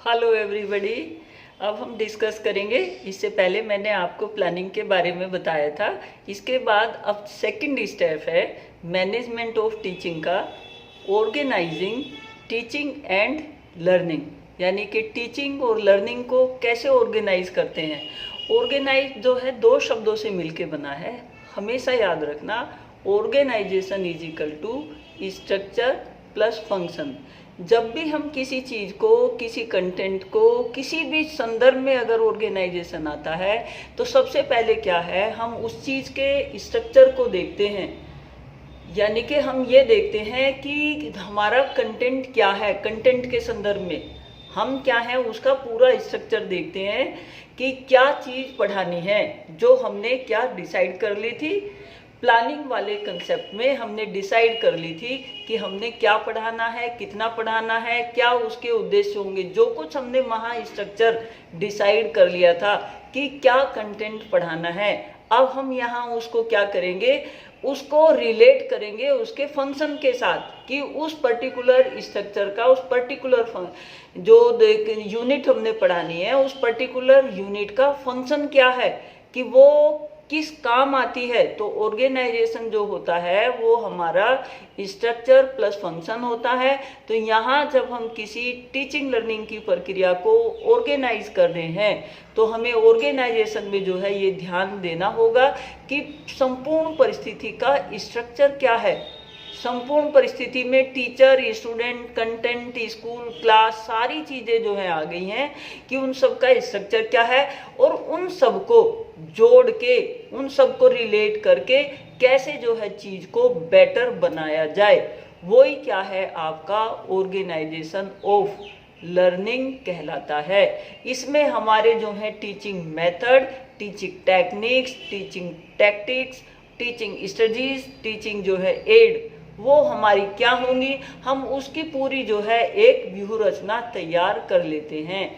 Hello everybody. अब हम discuss करेंगे। इससे पहले मैंने आपको प्लानिंग के बारे में बताया था। इसके बाद अब सेकंड स्टेप है मैनेजमेंट ऑफ टीचिंग का, ऑर्गेनाइजिंग टीचिंग एंड लर्निंग, यानी कि टीचिंग और लर्निंग को कैसे ऑर्गेनाइज करते हैं। ऑर्गेनाइज जो है दो शब्दों से मिलके बना है, हमेशा याद रखना। Organisation is equal to structure plus function. जब भी हम किसी चीज़ को, किसी कंटेंट को, किसी भी संदर्भ में अगर ऑर्गेनाइजेशन आता है तो सबसे पहले क्या है, हम उस चीज़ के स्ट्रक्चर को देखते हैं। यानी कि हम ये देखते हैं कि हमारा कंटेंट क्या है, कंटेंट के संदर्भ में हम क्या है उसका पूरा स्ट्रक्चर देखते हैं कि क्या चीज़ पढ़ानी है, जो हमने क्या डिसाइड कर ली थी। प्लानिंग वाले कंसेप्ट में हमने डिसाइड कर ली थी कि हमने क्या पढ़ाना है, कितना पढ़ाना है, क्या उसके उद्देश्य होंगे। जो कुछ हमने वहाँ स्ट्रक्चर डिसाइड कर लिया था कि क्या कंटेंट पढ़ाना है, अब हम यहाँ उसको क्या करेंगे, उसको रिलेट करेंगे उसके फंक्शन के साथ कि उस पर्टिकुलर स्ट्रक्चर का, उस पर्टिकुलर जो यूनिट हमने पढ़ानी है उस पर्टिकुलर यूनिट का फंक्शन क्या है, कि वो किस काम आती है। तो ऑर्गेनाइजेशन जो होता है वो हमारा स्ट्रक्चर प्लस फंक्शन होता है। तो यहाँ जब हम किसी टीचिंग लर्निंग की प्रक्रिया को ऑर्गेनाइज कर रहे हैं तो हमें ऑर्गेनाइजेशन में जो है ये ध्यान देना होगा कि संपूर्ण परिस्थिति का स्ट्रक्चर क्या है। संपूर्ण परिस्थिति में teacher, student, content, school, class, सारी चीज़ें जो है आ गई हैं कि उन सब का स्ट्रक्चर क्या है और उन सब को जोड़ के, उन सब को रिलेट करके कैसे जो है चीज़ को बेटर बनाया जाए, वही क्या है आपका ऑर्गेनाइजेशन ऑफ लर्निंग कहलाता है। इसमें हमारे जो है teaching method, teaching techniques, teaching tactics, teaching strategies, teaching जो है एड, वो हमारी क्या होंगी, हम उसकी पूरी जो है एक व्यूह रचना तैयार कर लेते हैं।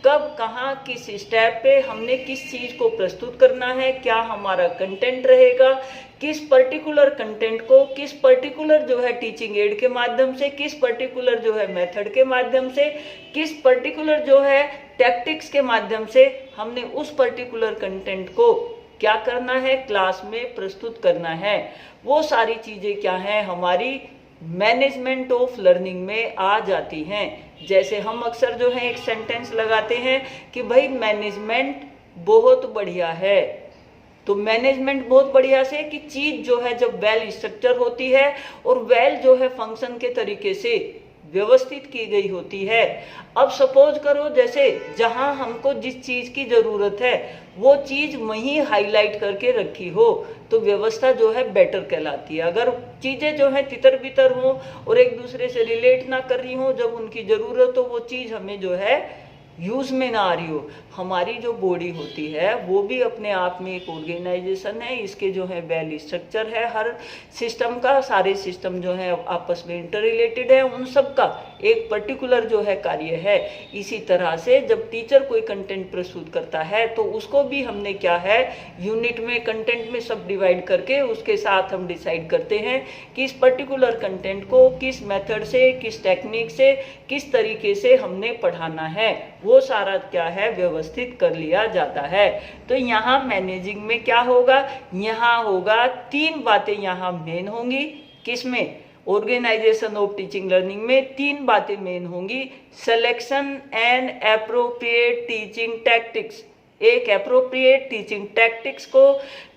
कब, कहाँ, किस स्टेप पे हमने किस चीज़ को प्रस्तुत करना है, क्या हमारा कंटेंट रहेगा, किस पर्टिकुलर कंटेंट को किस पर्टिकुलर जो है टीचिंग एड के माध्यम से, किस पर्टिकुलर जो है मेथड के माध्यम से, किस पर्टिकुलर जो है टैक्टिक्स के माध्यम से हमने उस पर्टिकुलर कंटेंट को क्या करना है, क्लास में प्रस्तुत करना है। वो सारी चीज़ें क्या हैं हमारी मैनेजमेंट ऑफ लर्निंग में आ जाती हैं। जैसे हम अक्सर जो है एक सेंटेंस लगाते हैं कि भाई मैनेजमेंट बहुत बढ़िया है। तो मैनेजमेंट बहुत बढ़िया से कि चीज़ जो है जब वेल स्ट्रक्चर होती है और वेल जो है फंक्शन के तरीके से व्यवस्थित की गई होती है। अब सपोज करो जैसे जहां हमको जिस चीज़ की ज़रूरत है वो चीज़ वहीं हाईलाइट करके रखी हो तो व्यवस्था जो है बेटर कहलाती है। अगर चीज़ें जो है तितर बितर हो और एक दूसरे से रिलेट ना कर रही हो जब उनकी ज़रूरत हो, वो चीज़ हमें जो है यूज़ में ना आ रही हो। हमारी जो बॉडी होती है वो भी अपने आप में एक ऑर्गेनाइजेशन है। इसके जो है वेल स्ट्रक्चर है हर सिस्टम का, सारे सिस्टम जो है आपस में इंटर रिलेटेड है, उन सब का एक पर्टिकुलर जो है कार्य है। इसी तरह से जब टीचर कोई कंटेंट प्रस्तुत करता है तो उसको भी हमने क्या है यूनिट में, कंटेंट में सब डिवाइड करके उसके साथ हम डिसाइड करते हैं कि इस पर्टिकुलर कंटेंट को किस मेथड से, किस टेक्निक से, किस तरीके से हमने पढ़ाना है, वो सारा क्या है व्यवस्थित कर लिया जाता है। तो यहाँ मैनेजिंग में क्या होगा, यहाँ होगा तीन बातें यहाँ मेन होंगी। किसमें, ऑर्गेनाइजेशन ऑफ टीचिंग लर्निंग में तीन बातें मेन होंगी। Selection and appropriate teaching tactics. एक एप्रोप्रिएट टीचिंग टैक्टिक्स को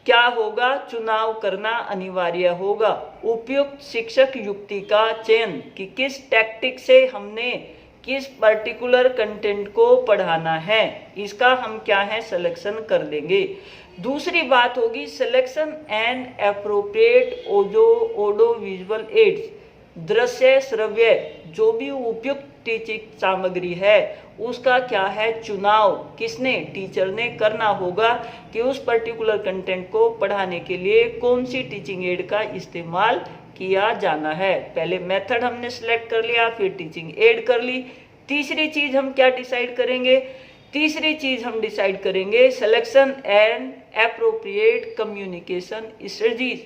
क्या होगा, चुनाव करना अनिवार्य होगा। उपयुक्त शिक्षक युक्ति का चयन कि किस टैक्टिक से हमने किस पर्टिकुलर कंटेंट को पढ़ाना है, इसका हम क्या है सिलेक्शन कर लेंगे। दूसरी बात होगी selection and appropriate audio visual aids, दृश्य श्रव्य जो भी उपयुक्त टीचिंग सामग्री है उसका क्या है चुनाव किसने, टीचर ने करना होगा कि उस पर्टिकुलर कंटेंट को पढ़ाने के लिए कौन सी टीचिंग एड का इस्तेमाल किया जाना है। पहले मेथड हमने सिलेक्ट कर लिया, फिर टीचिंग एड कर ली। तीसरी चीज हम क्या डिसाइड करेंगे, तीसरी चीज हम डिसाइड करेंगे selection and appropriate communication strategies,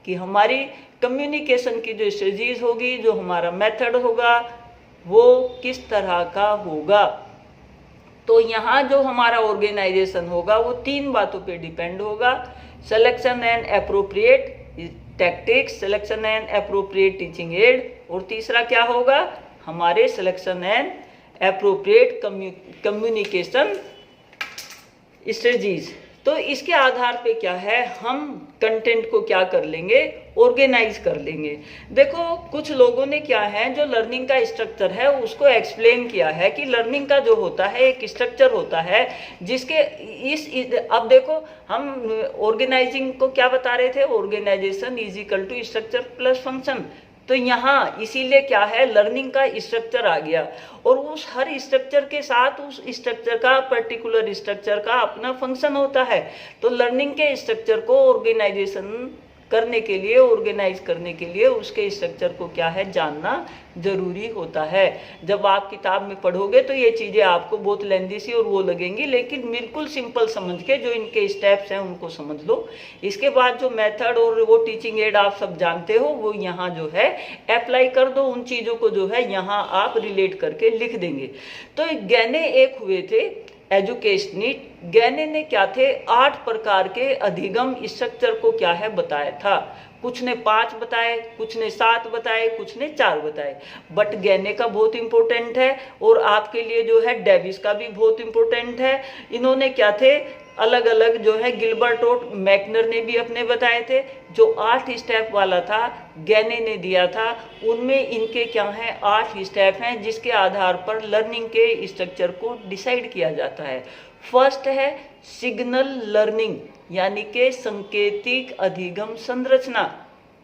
कि हमारी कम्युनिकेशन की जो स्ट्रेटजीज होगी, जो हमारा मेथड होगा वो किस तरह का होगा। तो यहाँ जो हमारा ऑर्गेनाइजेशन होगा वो 3 बातों पे डिपेंड होगा। Selection and appropriate tactics, selection and appropriate teaching add, और तीसरा क्या होगा, हमारे selection and appropriate communication strategies. तो इसके आधार पे क्या है, हम कंटेंट को क्या कर लेंगे, ऑर्गेनाइज कर लेंगे। देखो कुछ लोगों ने क्या है, जो लर्निंग का स्ट्रक्चर है उसको एक्सप्लेन किया है कि लर्निंग का जो होता है एक स्ट्रक्चर होता है जिसके अब देखो हम ऑर्गेनाइजिंग को क्या बता रहे थे, organisation is equal to structure plus function. तो यहाँ इसीलिए क्या है, लर्निंग का स्ट्रक्चर आ गया, और उस हर स्ट्रक्चर के साथ उस स्ट्रक्चर का, पर्टिकुलर स्ट्रक्चर का अपना फंक्शन होता है। तो लर्निंग के स्ट्रक्चर को ऑर्गेनाइजेशन करने के लिए, ऑर्गेनाइज करने के लिए उसके स्ट्रक्चर को क्या है, जानना जरूरी होता है। जब आप किताब में पढ़ोगे तो ये चीज़ें आपको बहुत लेंदी सी और वो लगेंगी, लेकिन बिल्कुल सिंपल समझ के जो इनके स्टेप्स हैं उनको समझ लो। इसके बाद जो मेथड और वो टीचिंग एड आप सब जानते हो, वो यहाँ जो है अप्लाई कर दो। उन चीज़ों को जो है यहाँ आप रिलेट करके लिख देंगे। तो गैने एक हुए थे एजुकेशनिस्ट। गैने ने क्या थे, 8 प्रकार के अधिगम स्ट्रक्चर को क्या है बताया था। कुछ ने 5 बताए, कुछ ने 7 बताए, कुछ ने 4 बताए, बट गैने का बहुत इंपॉर्टेंट है, और आपके लिए जो है डेविस का भी बहुत इंपॉर्टेंट है। इन्होंने क्या थे, अलग अलग जो है गिलबर्ट और मैकनर ने भी अपने बताए थे। जो 8 स्टेप वाला था गैने ने दिया था, उनमें इनके क्या हैं, 8 स्टेप हैं जिसके आधार पर लर्निंग के स्ट्रक्चर को डिसाइड किया जाता है। फर्स्ट है सिग्नल लर्निंग, यानी कि संकेतिक अधिगम संरचना।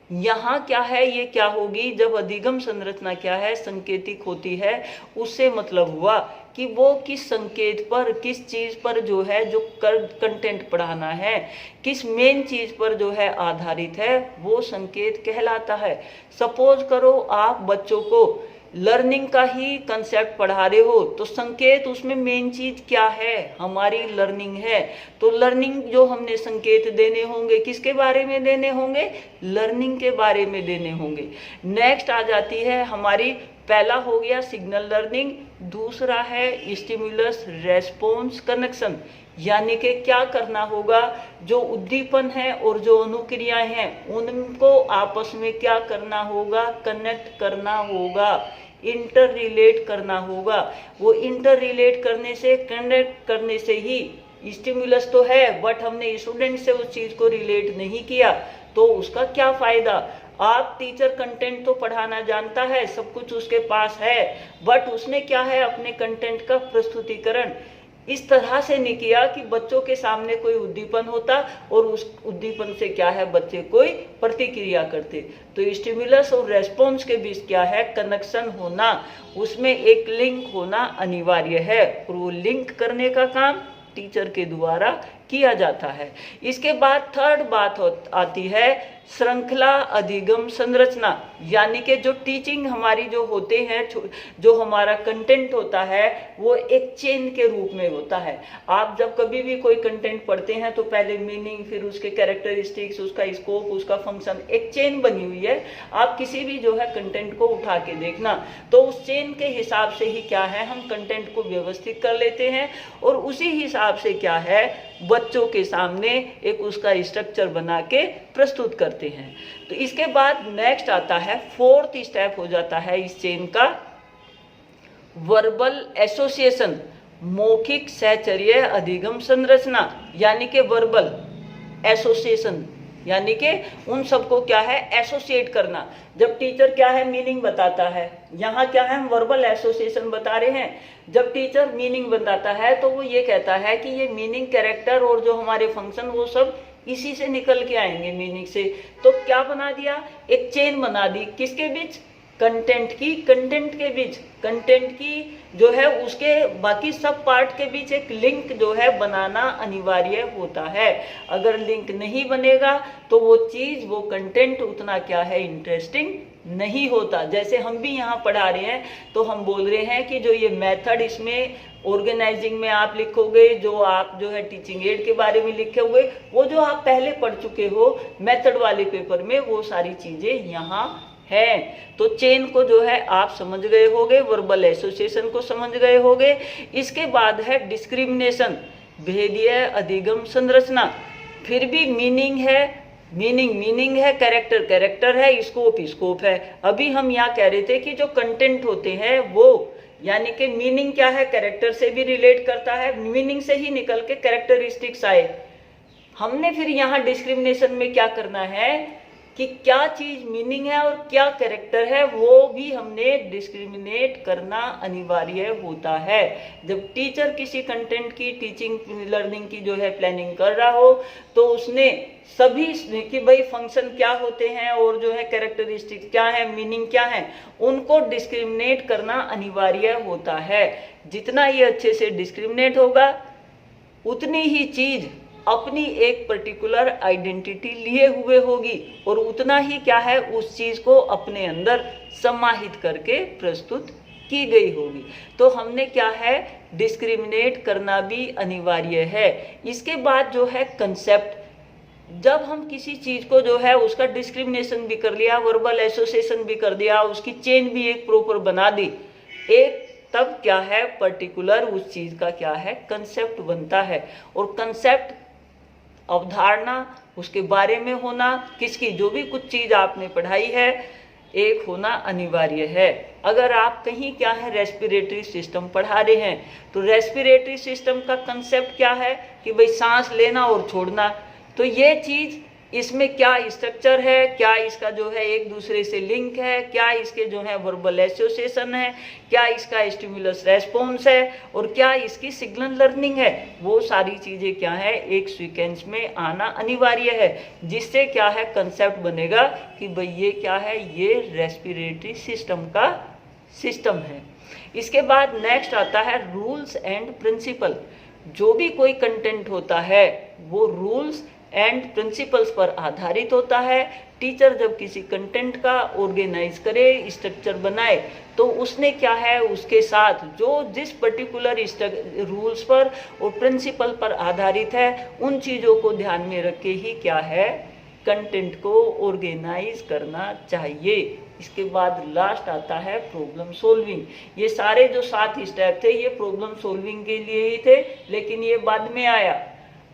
यहाँ क्या है, ये क्या होगी, जब अधिगम संरचना क्या है, संकेतिक होती है, उससे मतलब हुआ कि वो किस संकेत पर, किस चीज़ पर जो है, जो कंटेंट पढ़ाना है, किस मेन चीज़ पर जो है आधारित है, वो संकेत कहलाता है। सपोज करो आप बच्चों को लर्निंग का ही कंसेप्ट पढ़ा रहे हो, तो संकेत उसमें मेन चीज क्या है, हमारी लर्निंग है। तो लर्निंग जो हमने संकेत देने होंगे, किसके बारे में देने होंगे, लर्निंग के बारे में देने होंगे। नेक्स्ट आ जाती है हमारी, पहला हो गया सिग्नल लर्निंग, दूसरा है स्टिमुलस रेस्पॉन्स कनेक्शन, यानी कि क्या करना होगा, जो उद्दीपन है और जो अनुक्रियाएं हैं उनको आपस में क्या करना होगा, कनेक्ट करना होगा, इंटर रिलेट करना होगा। वो इंटर रिलेट करने से, कनेक्ट करने से ही स्टिमुलस तो है, बट हमने स्टूडेंट से उस चीज को रिलेट नहीं किया, तो उसका क्या फायदा। आप टीचर कंटेंट तो पढ़ाना जानता है, सब कुछ उसके पास है, बट उसने क्या है, अपने कंटेंट का प्रस्तुतिकरण इस तरह से नहीं किया कि बच्चों के सामने कोई उद्दीपन होता और उस उद्दीपन से क्या है, बच्चे कोई प्रतिक्रिया करते। तो स्टिमुलस और रेस्पॉन्स के बीच क्या है, कनेक्शन होना, उसमें एक लिंक होना अनिवार्य है, और वो लिंक करने का काम टीचर के द्वारा किया जाता है। इसके बाद थर्ड बात आती है श्रृंखला अधिगम संरचना, यानी कि जो टीचिंग हमारी जो होते हैं, जो हमारा कंटेंट होता है, वो एक चेन के रूप में होता है। आप जब कभी भी कोई कंटेंट पढ़ते हैं तो पहले मीनिंग, फिर उसके कैरेक्टरिस्टिक्स, उसका स्कोप, उसका फंक्शन, एक चेन बनी हुई है। आप किसी भी जो है कंटेंट को उठा के देखना, तो उस चेन के हिसाब से ही क्या है, हम कंटेंट को व्यवस्थित कर लेते हैं, और उसी हिसाब से क्या है, बच्चों के सामने एक उसका स्ट्रक्चर बना के प्रस्तुत करते हैं। तो इसके बाद नेक्स्ट आता है, फोर्थ स्टेप हो जाता है इस चेन का, वर्बल एसोसिएशन, मौखिक सहचर्य अधिगम संरचना, यानी कि वर्बल एसोसिएशन, यानी कि उन सबको क्या है, एसोसिएट करना। जब टीचर क्या है, मीनिंग बताता है, यहाँ क्या है, हम वर्बल एसोसिएशन बता रहे हैं। जब टीचर मीनिंग बताता है तो वो ये कहता है कि ये मीनिंग, कैरेक्टर और जो हमारे फंक्शन, वो सब इसी से निकल के आएंगे, मीनिंग से। तो क्या बना दिया, एक चेन बना दी, किसके बीच, कंटेंट की, कंटेंट के बीच, कंटेंट की जो है उसके बाकी सब पार्ट के बीच एक लिंक जो है बनाना अनिवार्य होता है। अगर लिंक नहीं बनेगा तो वो चीज, वो कंटेंट उतना क्या है, इंटरेस्टिंग नहीं होता। जैसे हम भी यहाँ पढ़ा रहे हैं तो हम बोल रहे हैं कि जो ये मेथड, इसमें ऑर्गेनाइजिंग में आप लिखोगे, जो आप जो है टीचिंग एड के बारे में लिखे हुए, वो जो आप पहले पढ़ चुके हो मेथड वाले पेपर में, वो सारी चीजें यहाँ हैं। तो चेन को जो है आप समझ गए होंगे, वर्बल एसोसिएशन को समझ गए होंगे। इसके बाद है डिस्क्रिमिनेशन, भेदीय अधिगम संरचना। फिर भी मीनिंग है, मीनिंग है, कैरेक्टर है, स्कोप है। अभी हम यहाँ कह रहे थे कि जो कंटेंट होते हैं वो, यानी कि मीनिंग क्या है, कैरेक्टर से भी रिलेट करता है, मीनिंग से ही निकल के कैरेक्टरिस्टिक्स आए। हमने फिर यहाँ डिस्क्रिमिनेशन में क्या करना है कि क्या चीज मीनिंग है और क्या कैरेक्टर है, वो भी हमने डिस्क्रिमिनेट करना अनिवार्य होता है। जब टीचर किसी कंटेंट की टीचिंग लर्निंग की जो है प्लानिंग कर रहा हो, तो उसने सभी कि भाई फंक्शन क्या होते हैं और जो है कैरेक्टरिस्टिक्स क्या है, मीनिंग क्या है, उनको डिस्क्रिमिनेट करना अनिवार्य होता है। जितना ये अच्छे से डिस्क्रिमिनेट होगा, उतनी ही चीज अपनी एक पर्टिकुलर आइडेंटिटी लिए हुए होगी और उतना ही क्या है, उस चीज को अपने अंदर समाहित करके प्रस्तुत की गई होगी। तो हमने क्या है, डिस्क्रिमिनेट करना भी अनिवार्य है। इसके बाद जो है कंसेप्ट, जब हम किसी चीज को जो है उसका डिस्क्रिमिनेशन भी कर लिया, वर्बल एसोसिएशन भी कर दिया, उसकी चेन भी एक प्रॉपर बना दी, एक तब क्या है, पर्टिकुलर उस चीज का क्या है, कंसेप्ट बनता है। और कंसेप्ट अवधारणा उसके बारे में होना, किसकी, जो भी कुछ चीज आपने पढ़ाई है, एक होना अनिवार्य है। अगर आप कहीं क्या है रेस्पिरेटरी सिस्टम पढ़ा रहे हैं, तो रेस्पिरेटरी सिस्टम का कंसेप्ट क्या है कि भाई सांस लेना और छोड़ना। तो ये चीज, इसमें क्या स्ट्रक्चर है, क्या इसका जो है एक दूसरे से लिंक है, क्या इसके जो है वर्बल एसोसिएशन है, क्या इसका स्टिमुलस रेस्पॉन्स है, और क्या इसकी सिग्नल लर्निंग है, वो सारी चीजें क्या है एक सीक्वेंस में आना अनिवार्य है। जिससे क्या है कंसेप्ट बनेगा कि भाई ये क्या है, ये रेस्पिरेटरी सिस्टम का सिस्टम है। इसके बाद नेक्स्ट आता है रूल्स एंड प्रिंसिपल। जो भी कोई कंटेंट होता है वो रूल्स एंड प्रिंसिपल्स पर आधारित होता है। टीचर जब किसी कंटेंट का ऑर्गेनाइज करे, स्ट्रक्चर बनाए, तो उसने क्या है उसके साथ जो जिस पर्टिकुलर रूल्स पर और प्रिंसिपल पर आधारित है, उन चीज़ों को ध्यान में रख के ही क्या है कंटेंट को ऑर्गेनाइज करना चाहिए। इसके बाद लास्ट आता है प्रॉब्लम सॉल्विंग। ये सारे जो 7 स्टेप थे ये प्रॉब्लम सॉल्विंग के लिए ही थे, लेकिन ये बाद में आया।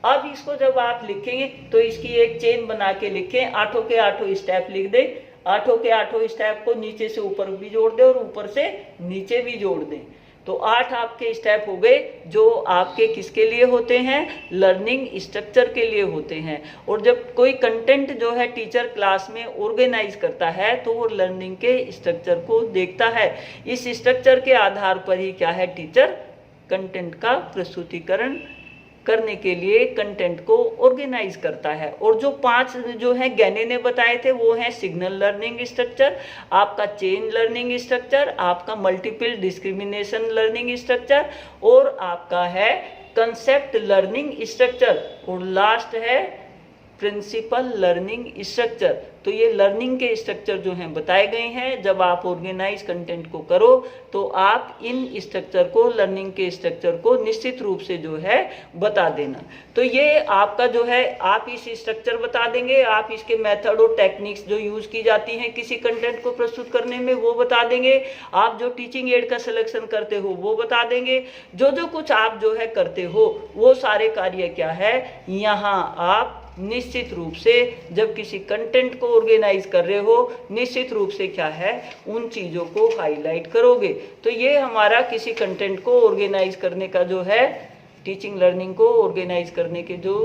अब इसको जब आप लिखेंगे तो इसकी एक चेन बना के लिखें, 8 के 8 स्टेप लिख दें, 8 के 8 स्टेप को नीचे से ऊपर भी जोड़ दें और ऊपर से नीचे भी जोड़ दें। तो 8 आपके स्टेप हो गए जो आपके किसके लिए होते हैं, लर्निंग स्ट्रक्चर के लिए होते हैं। और जब कोई कंटेंट जो है टीचर क्लास में ऑर्गेनाइज करता है तो वो लर्निंग के स्ट्रक्चर को देखता है। इस स्ट्रक्चर के आधार पर ही क्या है टीचर कंटेंट का प्रस्तुतिकरण करने के लिए कंटेंट को ऑर्गेनाइज करता है। और जो 5 जो है गैने ने बताए थे वो है सिग्नल लर्निंग स्ट्रक्चर, आपका चेन लर्निंग स्ट्रक्चर, आपका मल्टीपल डिस्क्रिमिनेशन लर्निंग स्ट्रक्चर, और आपका है कंसेप्ट लर्निंग स्ट्रक्चर, और लास्ट है प्रिंसिपल लर्निंग स्ट्रक्चर। तो ये लर्निंग के स्ट्रक्चर जो हैं बताए गए हैं। जब आप ऑर्गेनाइज कंटेंट को करो तो आप इन स्ट्रक्चर को, लर्निंग के स्ट्रक्चर को निश्चित रूप से जो है बता देना। तो ये आपका जो है, आप इस स्ट्रक्चर बता देंगे, आप इसके मेथड और टेक्निक्स जो यूज की जाती हैं किसी कंटेंट को प्रस्तुत करने में वो बता देंगे, आप जो टीचिंग एड का सिलेक्शन करते हो वो बता देंगे, जो कुछ आप जो है करते हो वो सारे कार्य क्या है यहाँ आप निश्चित रूप से जब किसी कंटेंट को ऑर्गेनाइज कर रहे हो निश्चित रूप से क्या है उन चीज़ों को हाईलाइट करोगे। तो ये हमारा किसी कंटेंट को ऑर्गेनाइज करने का जो है, टीचिंग लर्निंग को ऑर्गेनाइज करने के जो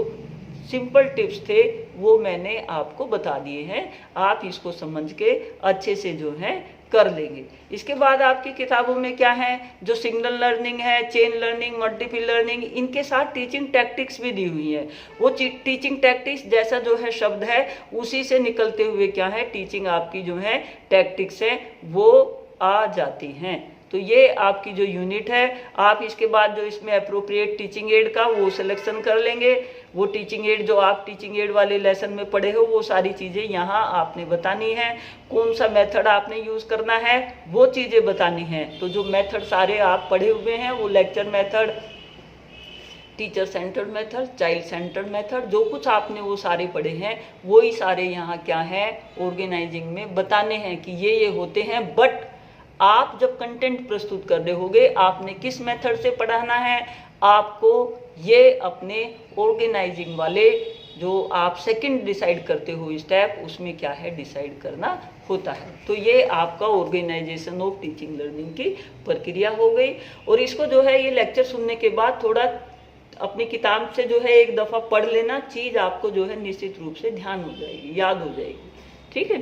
सिंपल टिप्स थे वो मैंने आपको बता दिए हैं। आप इसको समझ के अच्छे से जो है कर लेंगे। इसके बाद आपकी किताबों में क्या है, जो सिग्नल लर्निंग है, चेन लर्निंग, मल्टीपल लर्निंग, इनके साथ टीचिंग टैक्टिक्स भी दी हुई है। वो टीचिंग टैक्टिक्स जैसा जो है शब्द है उसी से निकलते हुए क्या है टीचिंग आपकी जो है टैक्टिक्स है वो आ जाती हैं। तो ये आपकी जो यूनिट है, आप इसके बाद जो इसमें अप्रोप्रिएट टीचिंग एड का वो सिलेक्शन कर लेंगे। वो टीचिंग एड जो आप टीचिंग एड वाले लेसन में पढ़े हो वो सारी चीज़ें यहाँ आपने बतानी है। कौन सा मेथड आपने यूज़ करना है वो चीज़ें बतानी हैं। तो जो मेथड सारे आप पढ़े हुए हैं वो lecture method, teacher centred method, child centred method, जो कुछ आपने वो सारे पढ़े हैं वही सारे यहाँ क्या है ऑर्गेनाइजिंग में बताने हैं कि ये होते हैं। बट आप जब कंटेंट प्रस्तुत कर रहे होगे आपने किस मेथड से पढ़ाना है, आपको ये अपने ऑर्गेनाइजिंग वाले जो आप सेकंड डिसाइड करते हो स्टेप, उसमें क्या है डिसाइड करना होता है। तो ये आपका ऑर्गेनाइजेशन ऑफ टीचिंग लर्निंग की प्रक्रिया हो गई। और इसको जो है ये लेक्चर सुनने के बाद थोड़ा अपनी किताब से जो है एक दफ़ा पढ़ लेना, चीज़ आपको जो है निश्चित रूप से ध्यान हो जाएगी, याद हो जाएगी। ठीक है।